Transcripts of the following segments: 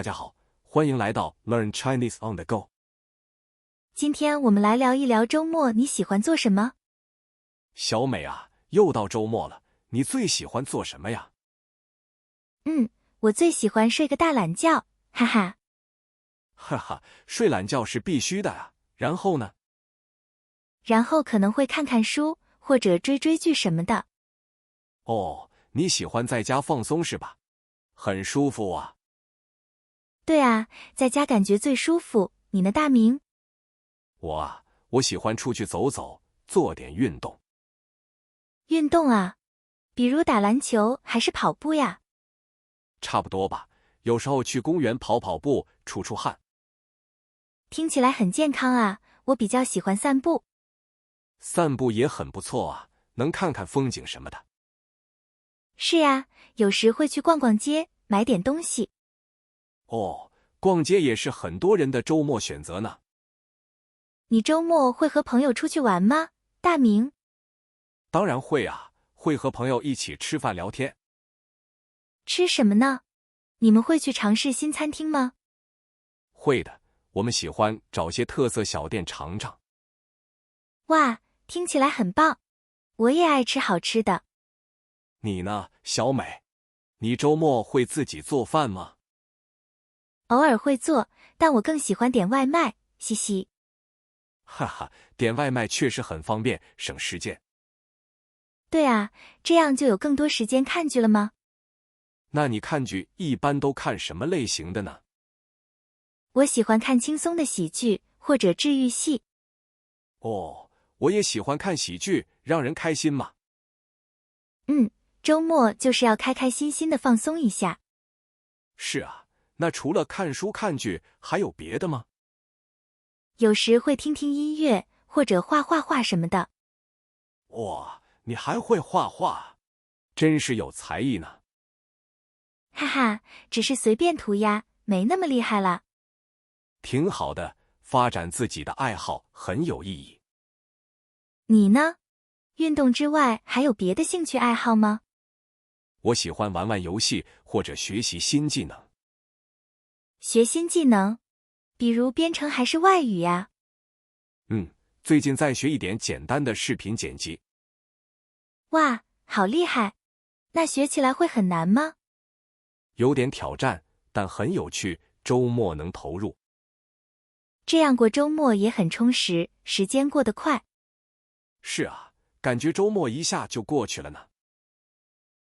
家好，欢迎来到 Learn Chinese on the Go。今天我们来聊一聊周末你喜欢做什么？小美啊，又到周末了，你最喜欢做什么呀？我最喜欢睡个大懒觉，哈哈。哈哈，睡懒觉是必须的啊。然后呢？然后可能会看看书，或者追剧什么的。哦，你喜欢在家放松是吧？很舒服啊。对啊，在家感觉最舒服。你呢，大明？我喜欢出去走走，做点运动。运动啊？比如打篮球还是跑步呀？差不多吧，有时候去公园跑跑步，出汗。听起来很健康啊，我比较喜欢散步。散步也很不错啊，能看看风景什么的。是呀，有时会去逛逛街，买点东西。哦，逛街也是很多人的周末选择呢。你周末会和朋友出去玩吗，大明？当然会啊，会和朋友一起吃饭聊天。吃什么呢？你们会去尝试新餐厅吗？会的，我们喜欢找些特色小店尝尝。哇，听起来很棒！我也爱吃好吃的。你呢，小美？你周末会自己做饭吗？偶尔会做，但我更喜欢点外卖，嘻嘻。哈哈，点外卖确实很方便，省时间。对啊，这样就有更多时间看剧了吗？那你看剧一般都看什么类型的呢？我喜欢看轻松的喜剧或者治愈系。哦，我也喜欢看喜剧，让人开心嘛。周末就是要开开心心的放松一下。是啊，那除了看书看剧，还有别的吗？有时会听听音乐或者画什么的。哇，你还会画画，真是有才艺呢。哈哈，只是随便涂鸦，没那么厉害啦。挺好的，发展自己的爱好很有意义。你呢？运动之外还有别的兴趣爱好吗？我喜欢玩玩游戏或者学习新技能。学新技能，比如编程还是外语呀？最近在学一点简单的视频剪辑。哇，好厉害！那学起来会很难吗？有点挑战，但很有趣，周末能投入。这样过周末也很充实，时间过得快。是啊，感觉周末一下就过去了呢。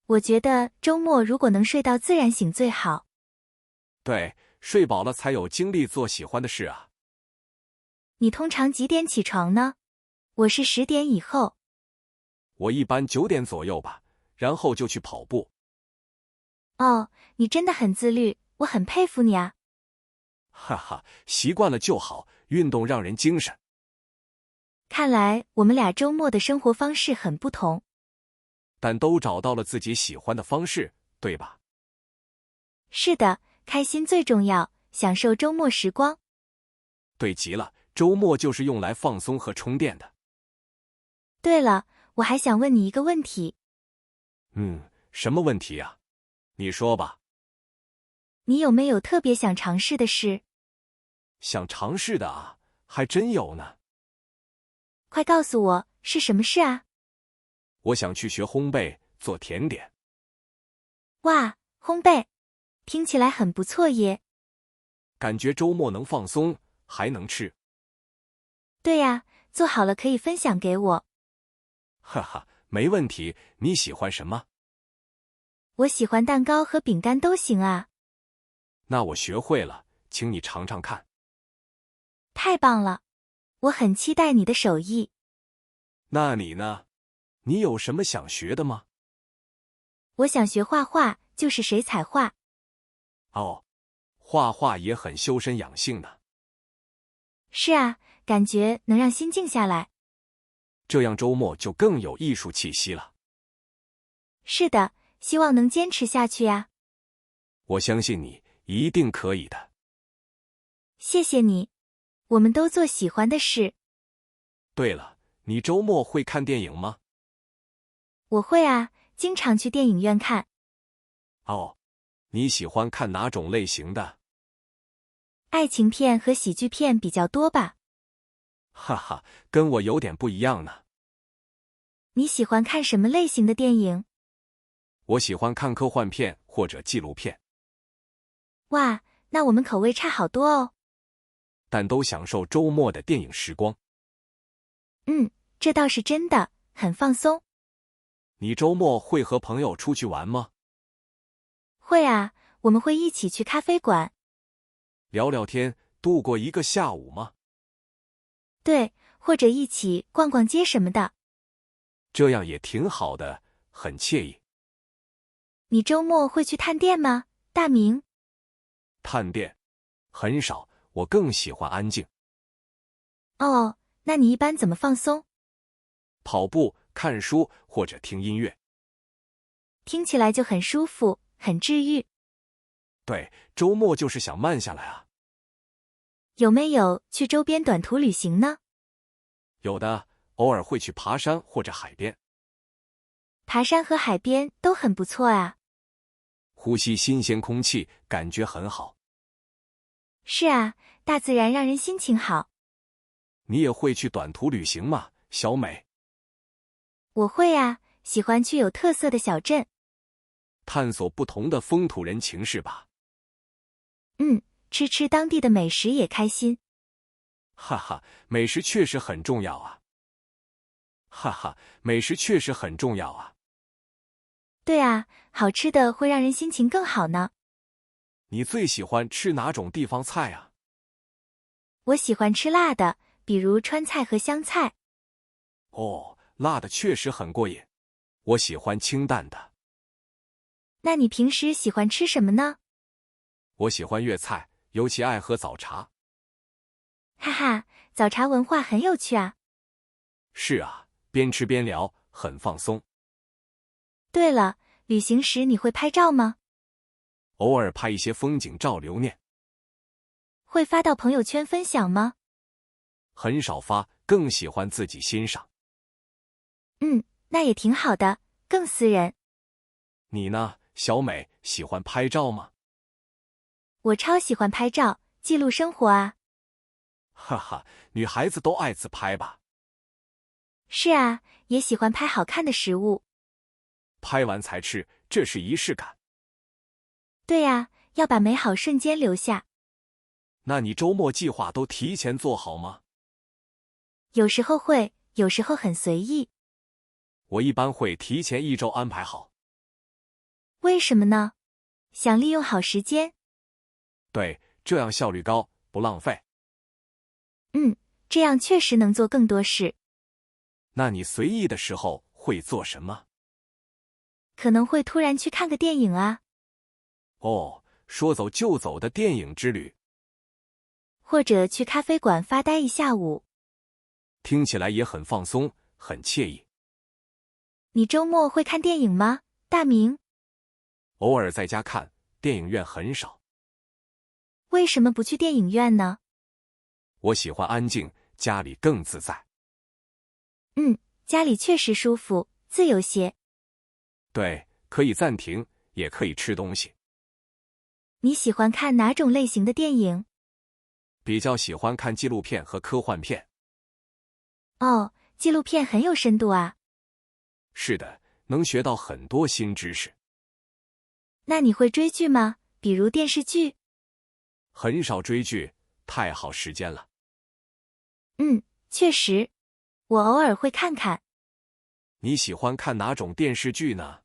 我觉得周末如果能睡到自然醒最好。对，睡饱了才有精力做喜欢的事啊。你通常几点起床呢？我是10点以后。我一般9点左右吧，然后就去跑步。哦，你真的很自律，我很佩服你啊。哈哈，习惯了就好，运动让人精神。看来我们俩周末的生活方式很不同。但都找到了自己喜欢的方式，对吧？是的，开心最重要，享受周末时光。对极了，周末就是用来放松和充电的。对了，我还想问你一个问题。什么问题呀？你说吧。你有没有特别想尝试的事？想尝试的啊，还真有呢。快告诉我，是什么事啊？我想去学烘焙，做甜点。哇，烘焙，听起来很不错耶。感觉周末能放松，还能吃。对呀，做好了可以分享给我。哈哈，没问题，你喜欢什么？我喜欢蛋糕和饼干都行啊。那我学会了，请你尝尝看。太棒了，我很期待你的手艺。那你呢？你有什么想学的吗？我想学画画，就是水彩画。哦，画画也很修身养性呢。是啊，感觉能让心静下来。这样周末就更有艺术气息了。是的，希望能坚持下去呀。我相信你一定可以的。谢谢你，我们都做喜欢的事。对了，你周末会看电影吗？我会啊，经常去电影院看。哦，你喜欢看哪种类型的？爱情片和喜剧片比较多吧？哈哈，跟我有点不一样呢。你喜欢看什么类型的电影？我喜欢看科幻片或者纪录片，哇，那我们口味差好多哦。但都享受周末的电影时光。这倒是真的，很放松。你周末会和朋友出去玩吗？会啊，我们会一起去咖啡馆。聊聊天，度过一个下午吗？对，或者一起逛逛街什么的。这样也挺好的，很惬意。你周末会去探店吗，大明？探店很少，我更喜欢安静。哦，那你一般怎么放松？跑步、看书或者听音乐。听起来就很舒服，很治愈。对，周末就是想慢下来啊。有没有去周边短途旅行呢？有的，偶尔会去爬山或者海边。爬山和海边都很不错啊。呼吸新鲜空气，感觉很好。是啊，大自然让人心情好。你也会去短途旅行吗，小美？我会啊，喜欢去有特色的小镇。探索不同的风土人情是吧？吃当地的美食也开心。哈哈，美食确实很重要啊。哈哈，美食确实很重要啊。对啊，好吃的会让人心情更好呢。你最喜欢吃哪种地方菜啊？我喜欢吃辣的，比如川菜和湘菜。哦，辣的确实很过瘾。我喜欢清淡的。那你平时喜欢吃什么呢？我喜欢粤菜，尤其爱喝早茶。哈哈，早茶文化很有趣啊。是啊，边吃边聊，很放松。对了，旅行时你会拍照吗？偶尔拍一些风景照留念。会发到朋友圈分享吗？很少发，更喜欢自己欣赏。那也挺好的，更私人。你呢，小美，喜欢拍照吗？我超喜欢拍照，记录生活啊。哈哈，女孩子都爱自拍吧？是啊，也喜欢拍好看的食物。拍完才吃，这是仪式感。对啊，要把美好瞬间留下。那你周末计划都提前做好吗？有时候会，有时候很随意。我一般会提前1周安排好。为什么呢？想利用好时间。对，这样效率高，不浪费。这样确实能做更多事。那你随意的时候会做什么？可能会突然去看个电影啊，哦，说走就走的电影之旅，或者去咖啡馆发呆一下午。听起来也很放松，很惬意。你周末会看电影吗，大明？偶尔在家看，电影院很少。为什么不去电影院呢？我喜欢安静，家里更自在。家里确实舒服，自由些。对，可以暂停，也可以吃东西。你喜欢看哪种类型的电影？比较喜欢看纪录片和科幻片。哦，纪录片很有深度啊。是的，能学到很多新知识。那你会追剧吗？比如电视剧？很少追剧，太耗时间了。确实，我偶尔会看看。你喜欢看哪种电视剧呢？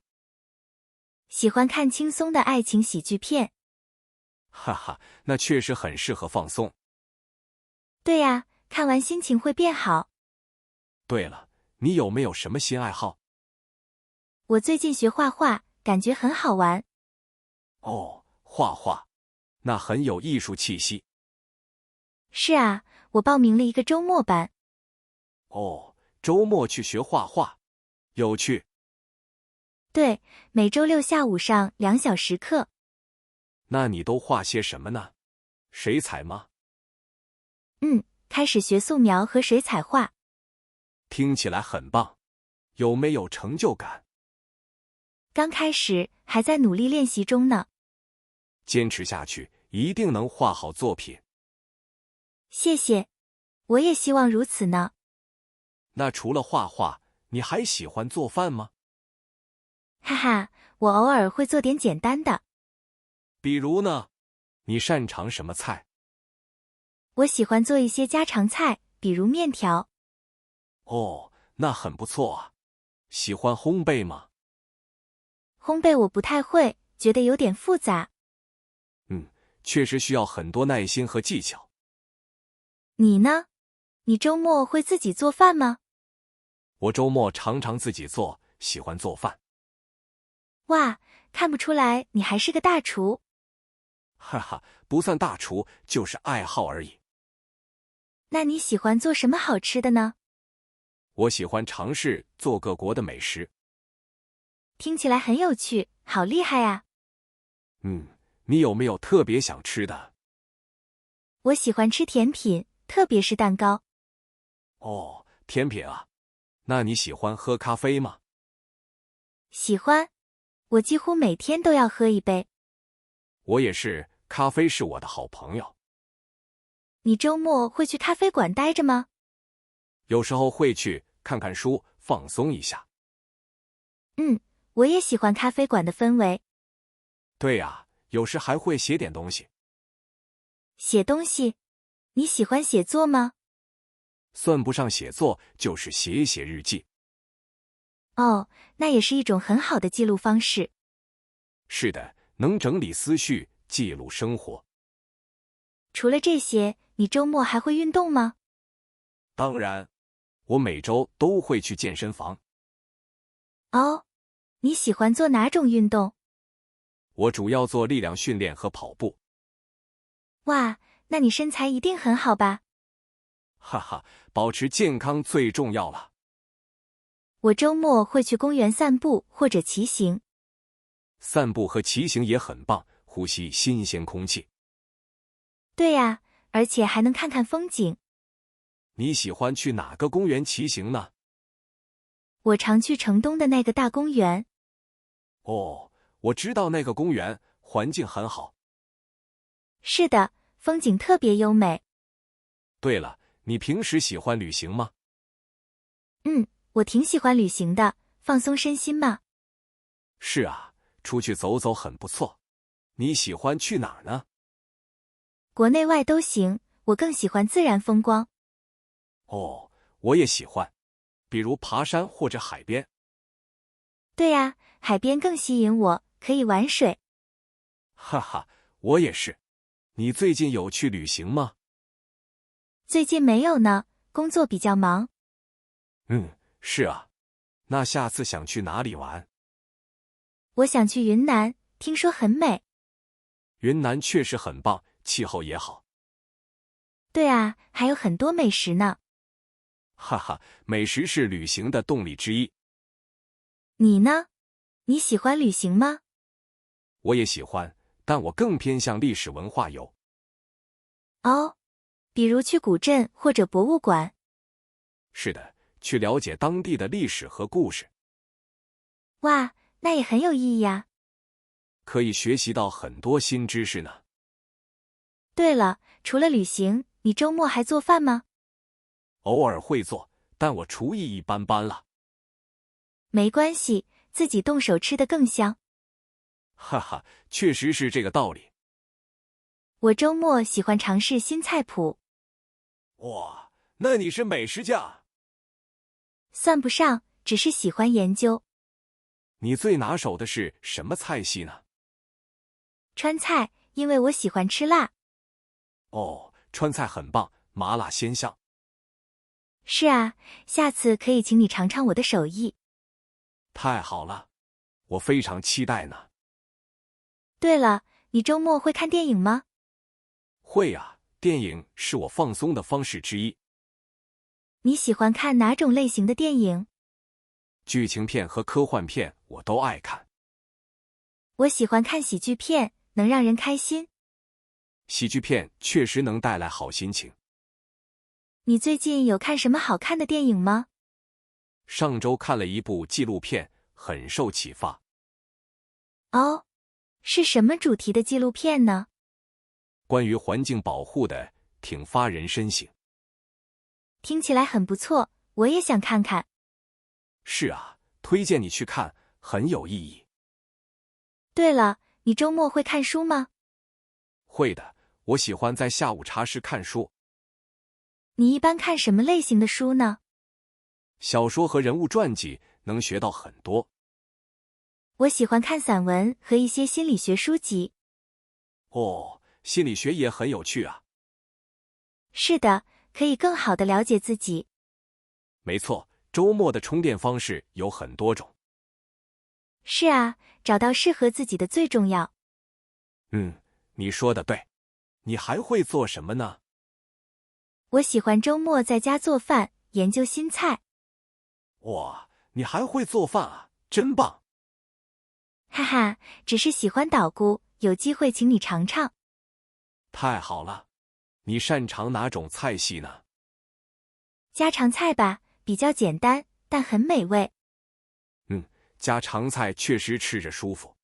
喜欢看轻松的爱情喜剧片。哈哈，那确实很适合放松。对呀，看完心情会变好。对了，你有没有什么新爱好？我最近学画画，感觉很好玩。哦，画画，那很有艺术气息。是啊，我报名了一个周末班。哦，周末去学画画，有趣。对，每周六下午上2小时课。那你都画些什么呢？水彩吗？开始学素描和水彩画。听起来很棒，有没有成就感？刚开始，还在努力练习中呢。坚持下去，一定能画好作品。谢谢，我也希望如此呢。那除了画画，你还喜欢做饭吗？哈哈，我偶尔会做点简单的。比如呢？你擅长什么菜？我喜欢做一些家常菜，比如面条。哦，那很不错啊。喜欢烘焙吗？烘焙我不太会，觉得有点复杂。确实需要很多耐心和技巧。你呢？你周末会自己做饭吗？我周末常常自己做，喜欢做饭。哇，看不出来你还是个大厨。哈哈，不算大厨，就是爱好而已。那你喜欢做什么好吃的呢？我喜欢尝试做各国的美食。听起来很有趣，好厉害啊！你有没有特别想吃的？我喜欢吃甜品，特别是蛋糕。哦，甜品啊。那你喜欢喝咖啡吗？喜欢，我几乎每天都要喝一杯。我也是，咖啡是我的好朋友。你周末会去咖啡馆待着吗？有时候会去看看书，放松一下。我也喜欢咖啡馆的氛围。对呀，有时还会写点东西。写东西？你喜欢写作吗？算不上写作，就是写一写日记。哦，那也是一种很好的记录方式。是的，能整理思绪，记录生活。除了这些，你周末还会运动吗？当然，我每周都会去健身房。哦，你喜欢做哪种运动？我主要做力量训练和跑步。哇，那你身材一定很好吧？哈哈，保持健康最重要了。我周末会去公园散步或者骑行。散步和骑行也很棒，呼吸新鲜空气。对呀，而且还能看看风景。你喜欢去哪个公园骑行呢？我常去城东的那个大公园。哦，我知道那个公园，环境很好。是的，风景特别优美。对了，你平时喜欢旅行吗？我挺喜欢旅行的，放松身心嘛。是啊，出去走走很不错。你喜欢去哪儿呢？国内外都行，我更喜欢自然风光。哦，我也喜欢，比如爬山或者海边。对呀，海边更吸引我，可以玩水。哈哈，我也是。你最近有去旅行吗？最近没有呢，工作比较忙。是啊。那下次想去哪里玩？我想去云南，听说很美。云南确实很棒，气候也好。对啊，还有很多美食呢。哈哈，美食是旅行的动力之一。你呢？你喜欢旅行吗？我也喜欢，但我更偏向历史文化游。哦，比如去古镇或者博物馆。是的，去了解当地的历史和故事，哇，那也很有意义啊。可以学习到很多新知识呢。对了，除了旅行，你周末还做饭吗？偶尔会做，但我厨艺一般般了。没关系，自己动手吃得更香。哈哈，确实是这个道理。我周末喜欢尝试新菜谱。哇，那你是美食家？算不上，只是喜欢研究。你最拿手的是什么菜系呢？川菜，因为我喜欢吃辣。哦，川菜很棒，麻辣鲜香。是啊，下次可以请你尝尝我的手艺。太好了，我非常期待呢。对了，你周末会看电影吗？会啊，电影是我放松的方式之一。你喜欢看哪种类型的电影？剧情片和科幻片我都爱看。我喜欢看喜剧片，能让人开心。喜剧片确实能带来好心情。你最近有看什么好看的电影吗？上周看了一部纪录片，很受启发。哦，是什么主题的纪录片呢？关于环境保护的，挺发人深省。听起来很不错，我也想看看。是啊，推荐你去看，很有意义。对了，你周末会看书吗？会的，我喜欢在下午茶时看书。你一般看什么类型的书呢？小说和人物传记能学到很多。我喜欢看散文和一些心理学书籍。哦，心理学也很有趣啊。是的，可以更好地了解自己。没错，周末的充电方式有很多种。是啊，找到适合自己的最重要。你说的对。你还会做什么呢？我喜欢周末在家做饭，研究新菜。哇，你还会做饭啊，真棒！哈哈，只是喜欢捣鼓，有机会请你尝尝。太好了。你擅长哪种菜系呢？家常菜吧，比较简单，但很美味。家常菜确实吃着舒服。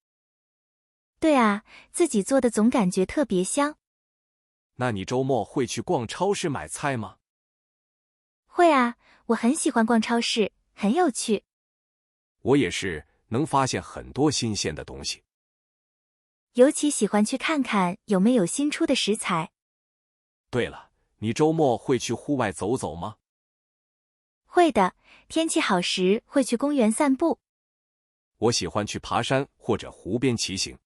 对啊，自己做的总感觉特别香。那你周末会去逛超市买菜吗？会啊，我很喜欢逛超市，很有趣。我也是，能发现很多新鲜的东西。尤其喜欢去看看有没有新出的食材。对了，你周末会去户外走走吗？会的，天气好时会去公园散步。我喜欢去爬山或者湖边骑行。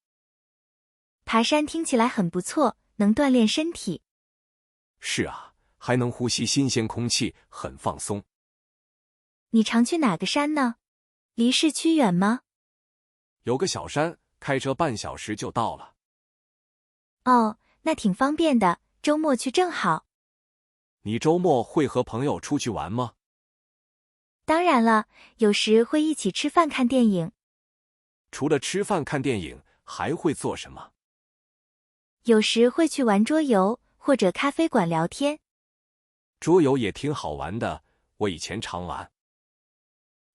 爬山听起来很不错，能锻炼身体。是啊，还能呼吸新鲜空气，很放松。你常去哪个山呢？离市区远吗？有个小山，开车半小时就到了。哦，那挺方便的，周末去正好。你周末会和朋友出去玩吗？当然了，有时会一起吃饭看电影。除了吃饭看电影，还会做什么？有时会去玩桌游，或者咖啡馆聊天。桌游也挺好玩的，我以前常玩。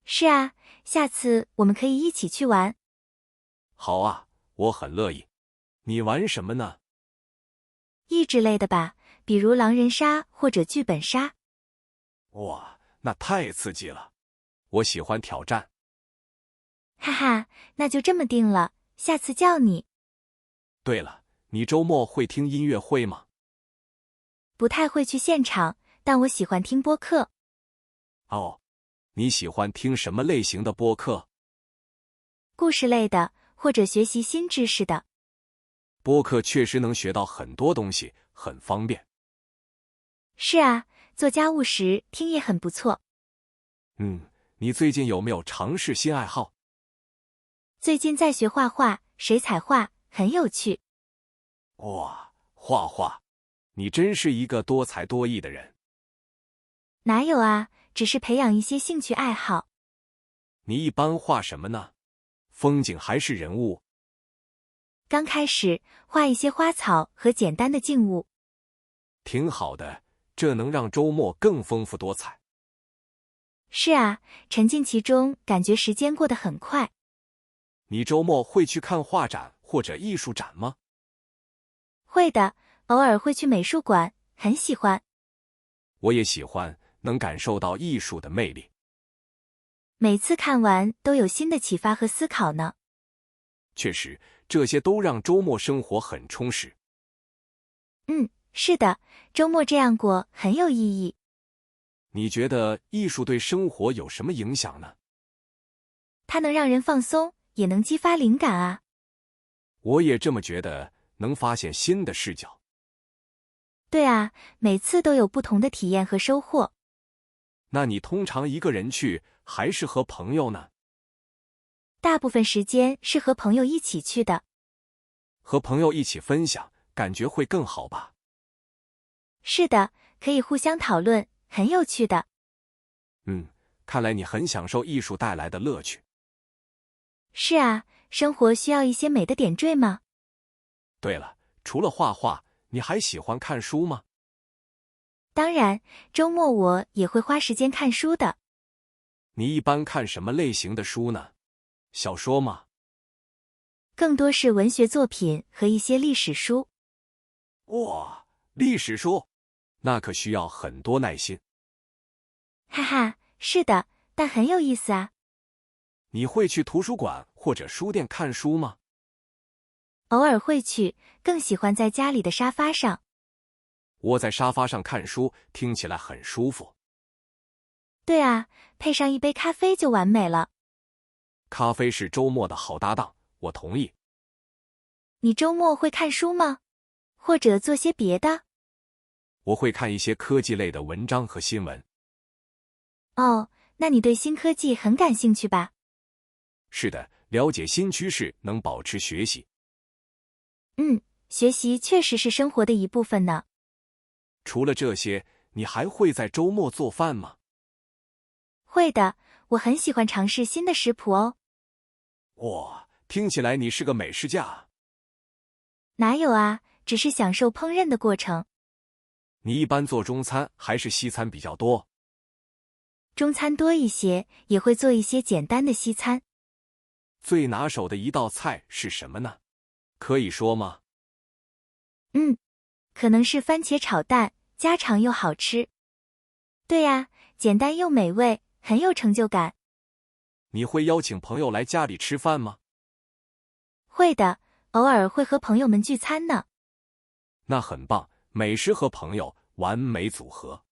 是啊，下次我们可以一起去玩。好啊，我很乐意。你玩什么呢？益智类的吧，比如狼人杀或者剧本杀。哇，那太刺激了！我喜欢挑战。哈哈，那就这么定了，下次叫你。对了，你周末会听音乐会吗？不太会去现场，但我喜欢听播客。哦，你喜欢听什么类型的播客？故事类的，或者学习新知识的。播客确实能学到很多东西，很方便。是啊，做家务时听也很不错。你最近有没有尝试新爱好？最近在学画画，水彩画，很有趣。哇，画画，你真是一个多才多艺的人。哪有啊，只是培养一些兴趣爱好。你一般画什么呢？风景还是人物？刚开始画一些花草和简单的静物。挺好的，这能让周末更丰富多彩。是啊，沉浸其中，感觉时间过得很快。你周末会去看画展或者艺术展吗？会的，偶尔会去美术馆，很喜欢。我也喜欢，能感受到艺术的魅力。每次看完都有新的启发和思考呢。确实，这些都让周末生活很充实。是的，周末这样过很有意义。你觉得艺术对生活有什么影响呢？它能让人放松，也能激发灵感啊。我也这么觉得，能发现新的视角。对啊，每次都有不同的体验和收获。那你通常一个人去，还是和朋友呢？大部分时间是和朋友一起去的。和朋友一起分享，感觉会更好吧？是的，可以互相讨论，很有趣的。看来你很享受艺术带来的乐趣。是啊，生活需要一些美的点缀吗？对了，除了画画，你还喜欢看书吗？当然，周末我也会花时间看书的。你一般看什么类型的书呢？小说吗？更多是文学作品和一些历史书。哇，历史书，那可需要很多耐心。哈哈，是的，但很有意思啊。你会去图书馆或者书店看书吗？偶尔会去，更喜欢在家里的沙发上。窝在沙发上看书，听起来很舒服。对啊，配上一杯咖啡就完美了。咖啡是周末的好搭档，我同意。你周末会看书吗？或者做些别的？我会看一些科技类的文章和新闻。哦，那你对新科技很感兴趣吧？是的，了解新趋势能保持学习。学习确实是生活的一部分呢。除了这些，你还会在周末做饭吗？会的，我很喜欢尝试新的食谱哦。哇，听起来你是个美食家啊。哪有啊，只是享受烹饪的过程。你一般做中餐还是西餐比较多？中餐多一些，也会做一些简单的西餐。最拿手的一道菜是什么呢？可以说吗？可能是番茄炒蛋，家常又好吃。对呀，简单又美味，很有成就感。你会邀请朋友来家里吃饭吗？会的，偶尔会和朋友们聚餐呢。那很棒，美食和朋友，完美组合。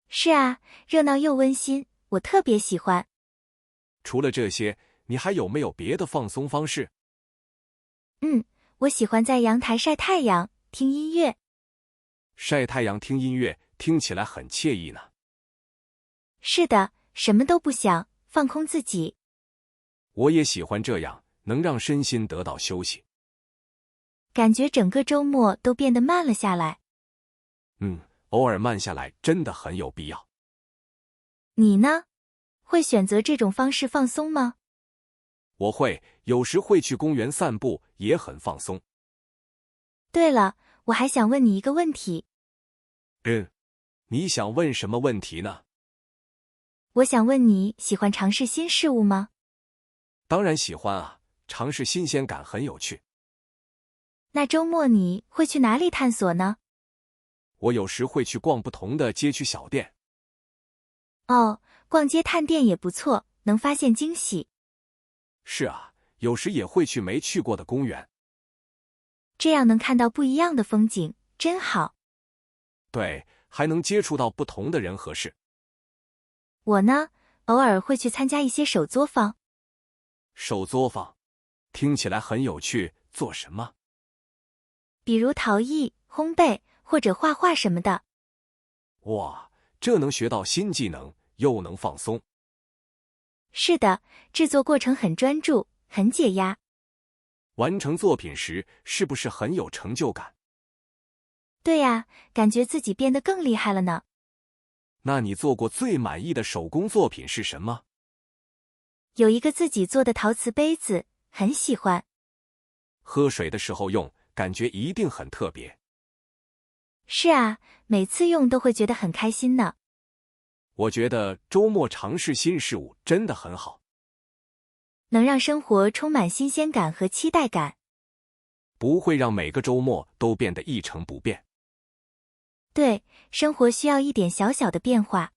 是啊，热闹又温馨，我特别喜欢。除了这些，你还有没有别的放松方式？我喜欢在阳台晒太阳，听音乐。晒太阳听音乐，听起来很惬意呢。是的，什么都不想，放空自己。我也喜欢这样，能让身心得到休息。感觉整个周末都变得慢了下来。偶尔慢下来真的很有必要。你呢？会选择这种方式放松吗？我会，有时会去公园散步，也很放松。对了，我还想问你一个问题。你想问什么问题呢？我想问你喜欢尝试新事物吗？当然喜欢啊，尝试新鲜感很有趣。那周末你会去哪里探索呢？我有时会去逛不同的街区小店。哦，逛街探店也不错，能发现惊喜。是啊，有时也会去没去过的公园。这样能看到不一样的风景，真好。对，还能接触到不同的人和事。我呢，偶尔会去参加一些手作坊。手作坊，听起来很有趣，做什么？比如陶艺、烘焙或者画画什么的。哇，这能学到新技能，又能放松。是的，制作过程很专注，很解压。完成作品时，是不是很有成就感？对呀，感觉自己变得更厉害了呢。那你做过最满意的手工作品是什么？有一个自己做的陶瓷杯子，很喜欢。喝水的时候用，感觉一定很特别。是啊，每次用都会觉得很开心呢。我觉得周末尝试新事物真的很好，能让生活充满新鲜感和期待感。不会让每个周末都变得一成不变。对，生活需要一点小小的变化。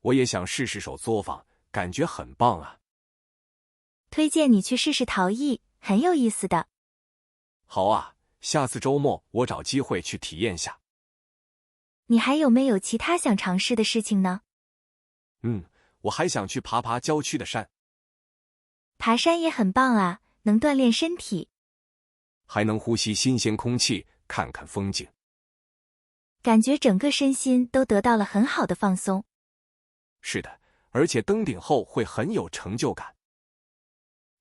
我也想试试手作坊，感觉很棒啊。推荐你去试试陶艺，很有意思的。好啊，下次周末我找机会去体验下。你还有没有其他想尝试的事情呢？我还想去爬爬郊区的山。爬山也很棒啊，能锻炼身体。还能呼吸新鲜空气，看看风景。感觉整个身心都得到了很好的放松。是的，而且登顶后会很有成就感。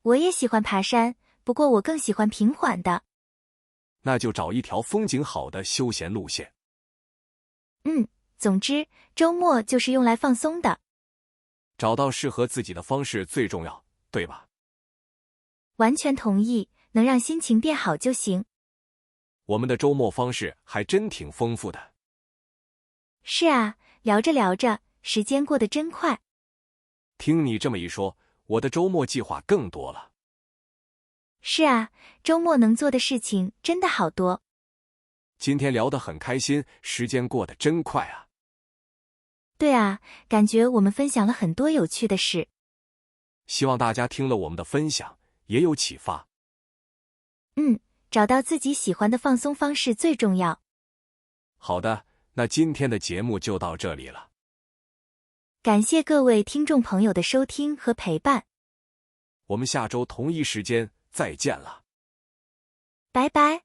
我也喜欢爬山，不过我更喜欢平缓的。那就找一条风景好的休闲路线。总之，周末就是用来放松的。找到适合自己的方式最重要，对吧？完全同意，能让心情变好就行。我们的周末方式还真挺丰富的。是啊，聊着聊着，时间过得真快。听你这么一说，我的周末计划更多了。是啊，周末能做的事情真的好多。今天聊得很开心，时间过得真快啊。对啊，感觉我们分享了很多有趣的事。希望大家听了我们的分享，也有启发。找到自己喜欢的放松方式最重要。好的，那今天的节目就到这里了。感谢各位听众朋友的收听和陪伴，我们下周同一时间再见了。拜拜，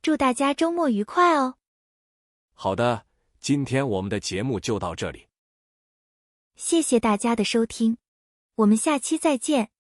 祝大家周末愉快哦。好的，今天我们的节目就到这里。谢谢大家的收听，我们下期再见。